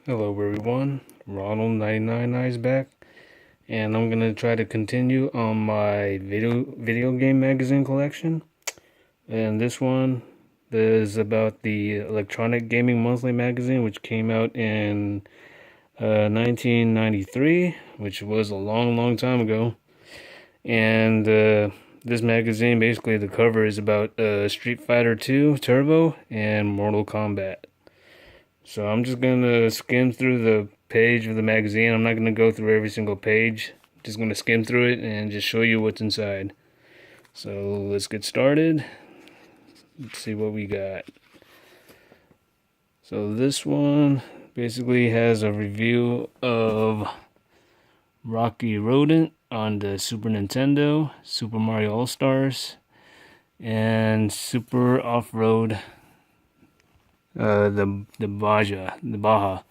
Hello everyone, Ronald99 is back, and I'm gonna try to continue on my video game magazine collection. And this one is about the Electronic Gaming Monthly magazine, which came out in 1993, which was a long time ago. And this magazine, basically, the cover is about Street Fighter 2 Turbo and Mortal Kombat. So I'm just gonna skim through the page of the magazine. I'm not gonna go through every single page. Just gonna skim through it and just show you what's inside. So let's get started. Let's see what we got. So this one basically has a review of Rocky Rodent on the Super Nintendo, Super Mario All-Stars, and Super Off-Road, the Baja.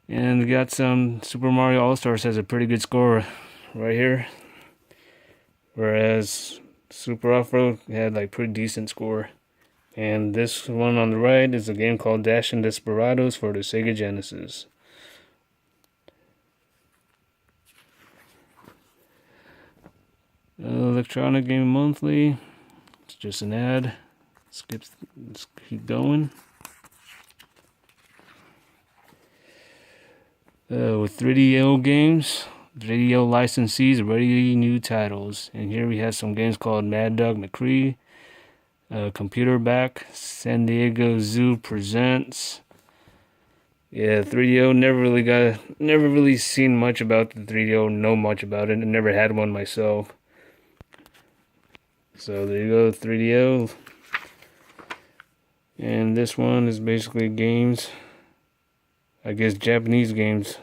And we got some Super Mario All-Stars has a pretty good score right here. Whereas Super Off-Road had like pretty decent score. And this one on the right is a game called Dashin' Desperados for the Sega Genesis. Electronic Gaming Monthly. It's just an ad. Let's keep going. With 3DO games, 3DO licensees, ready new titles. And here we have some games called Mad Dog McCree, Computer Back, San Diego Zoo Presents. Yeah, 3DO never really seen much about the 3DO, know much about it, and never had one myself. So there you go, 3DO. And this one is basically games, I guess Japanese games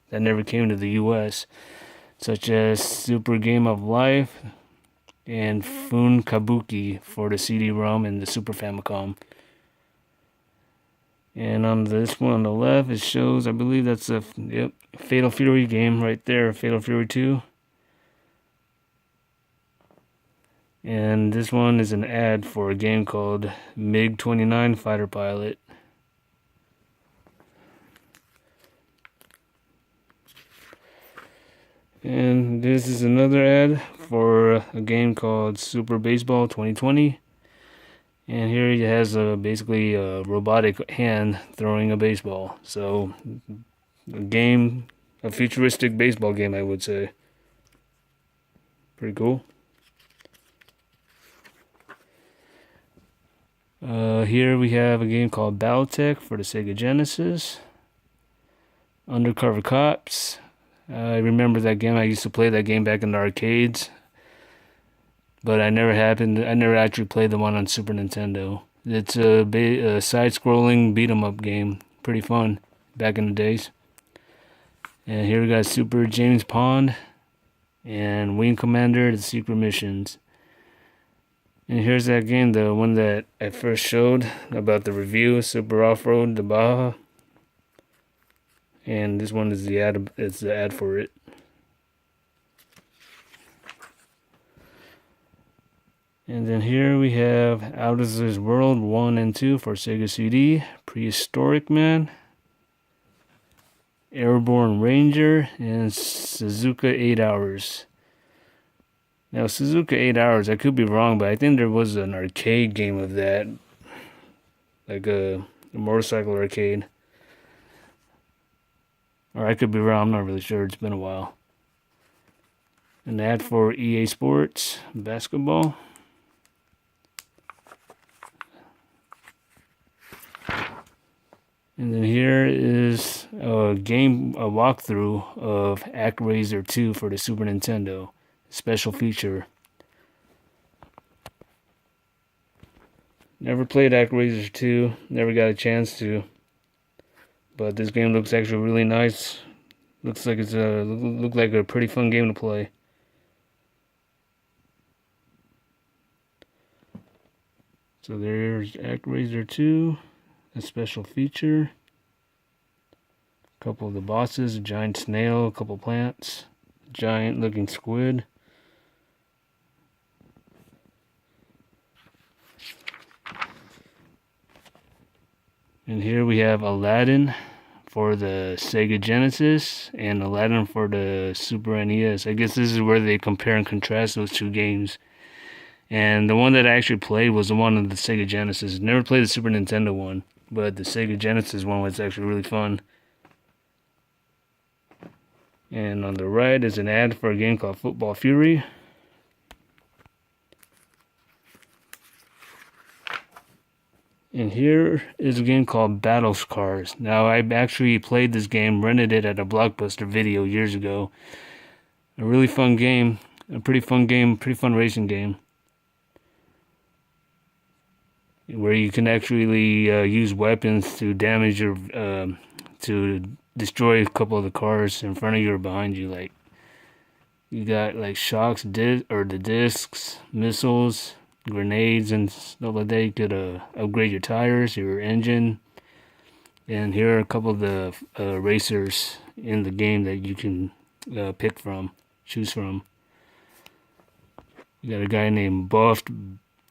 that never came to the US, such as Super Game of Life and Fun Kabuki for the CD-ROM and the Super Famicom. And on this one on the left, it shows, I believe that's a Fatal Fury game right there, Fatal Fury 2. And this one is an ad for a game called MiG-29 Fighter Pilot. And this is another ad for a game called Super Baseball 2020. And here it has basically a robotic hand throwing a baseball. So, a futuristic baseball game, I would say. Pretty cool. Here we have a game called Battletech for the Sega Genesis. Undercover Cops. I remember that game. I used to play that game back in the arcades, but I never actually played the one on Super Nintendo. It's a side-scrolling beat-em-up game. Pretty fun back in the days. And here we got Super James Pond and Wing Commander: The Secret Missions. And here's that game, the one that I first showed about the review, Super Off-Road, the Baja. And this one is the ad. It's the ad for it. And then here we have Out of This World 1 and 2 for Sega CD, Prehistoric Man, Airborne Ranger, and Suzuka 8 Hours. Now, Suzuka 8 Hours, I could be wrong, but I think there was an arcade game of that, like a motorcycle arcade. Or I could be wrong, I'm not really sure, it's been a while. An ad for EA Sports, basketball. And then here is a walkthrough of ActRaiser 2 for the Super Nintendo. Special feature. Never played ActRaiser 2, never got a chance to. But this game looks actually really nice. Looks like it's a pretty fun game to play. So there's ActRaiser 2, a special feature. A couple of the bosses, a giant snail, a couple plants, giant looking squid. And here we have Aladdin for the Sega Genesis and Aladdin for the Super NES. I guess this is where they compare and contrast those two games. And the one that I actually played was the one on the Sega Genesis. Never played the Super Nintendo one, but the Sega Genesis one was actually really fun. And on the right is an ad for a game called Football Fury. And here is a game called Battle Scars. Now, I actually played this game, rented it at a Blockbuster Video years ago. A really fun game, a pretty fun game, pretty fun racing game. Where you can actually use weapons to damage your, to destroy a couple of the cars in front of you or behind you. Like, you got like shocks, the discs, missiles, grenades, and stuff like that. You could upgrade your tires, your engine. And here are a couple of the racers in the game that you can choose from. You got a guy named Buffed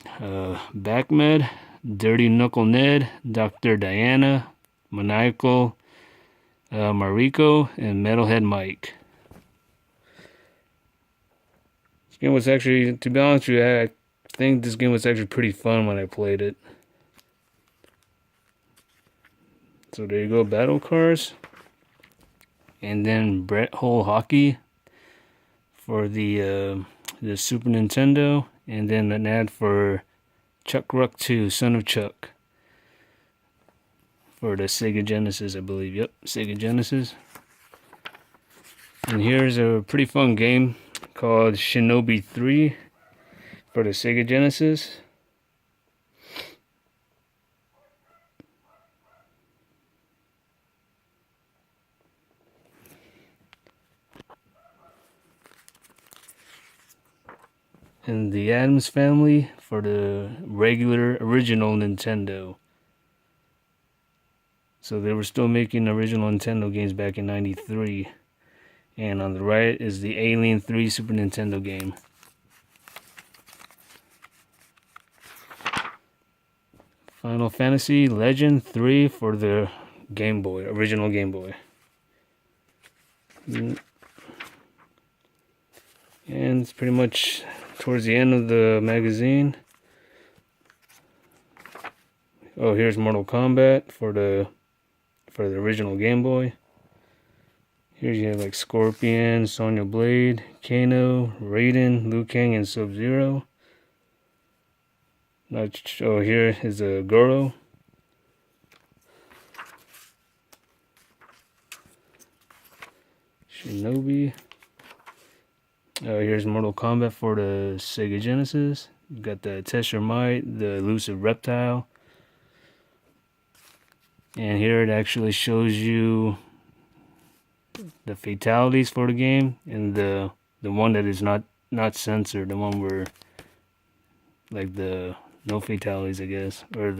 Backmed, Dirty Knuckle Ned, Dr. Diana, Maniacal Mariko, and Metalhead Mike. This game was actually, to be honest with you, I think this game was actually pretty fun when I played it. So there you go, Battle Cars. And then Brett Hole Hockey for the Super Nintendo. And then an ad for Chuck Ruck 2, Son of Chuck. For the Sega Genesis, I believe. Yep, Sega Genesis. And here's a pretty fun game called Shinobi 3 for the Sega Genesis. And the Addams Family for the original Nintendo. So they were still making original Nintendo games back in '93. And on the right is the Alien 3 Super Nintendo game. Final Fantasy Legend 3 for the Game Boy, original Game Boy. And it's pretty much towards the end of the magazine. Oh, here's Mortal Kombat for the original Game Boy. Here you have like Scorpion, Sonya Blade, Kano, Raiden, Liu Kang, and Sub-Zero. Oh, here is a Goro. Shinobi. Oh, here's Mortal Kombat for the Sega Genesis. You got the Test Your Might, the Elusive Reptile. And here it actually shows you the fatalities for the game, and the one that is not censored, the one where like the no fatalities, I guess, or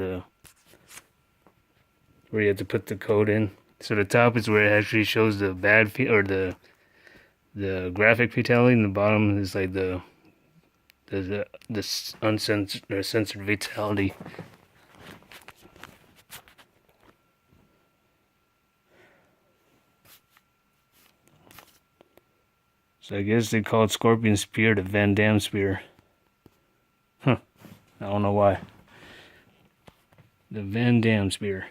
where you have to put the code in. So the top is where it actually shows the the graphic fatality, and the bottom is like the uncensored or censored fatality. So I guess they called Scorpion Spear the Van Damme Spear. Huh. I don't know why. The Van Damme Spear.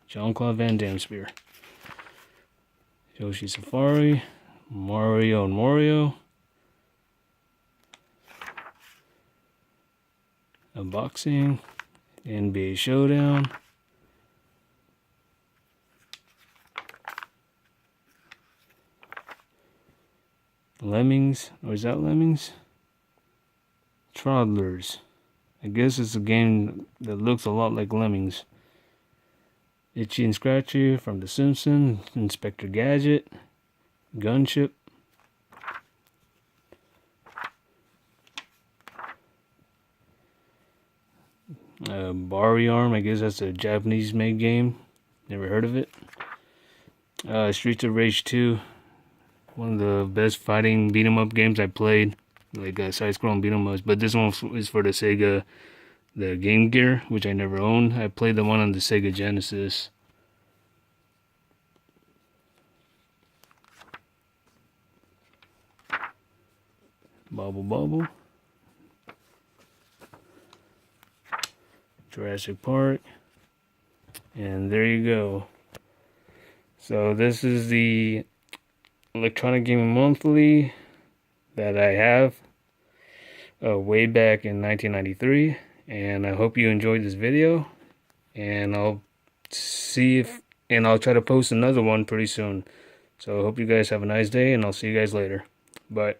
Jean-Claude Van Damme Spear. Yoshi Safari. Mario and Wario. Unboxing. NBA Showdown. Lemmings, or is that Lemmings? Toddlers. I guess it's a game that looks a lot like Lemmings. Itchy and Scratchy from The Simpsons, Inspector Gadget, Gunship. Bari Arm, I guess that's a Japanese-made game. Never heard of it. Streets of Rage 2. One of the best fighting beat 'em up games I played, like side-scrolling beat 'em ups. But this one is for the Sega, the Game Gear, which I never owned. I played the one on the Sega Genesis. Bubble Bubble, Jurassic Park, and there you go. So this is the Electronic Gaming Monthly that I have way back in 1993, and I hope you enjoyed this video, and I'll try to post another one pretty soon. So I hope you guys have a nice day, and I'll see you guys later. Bye.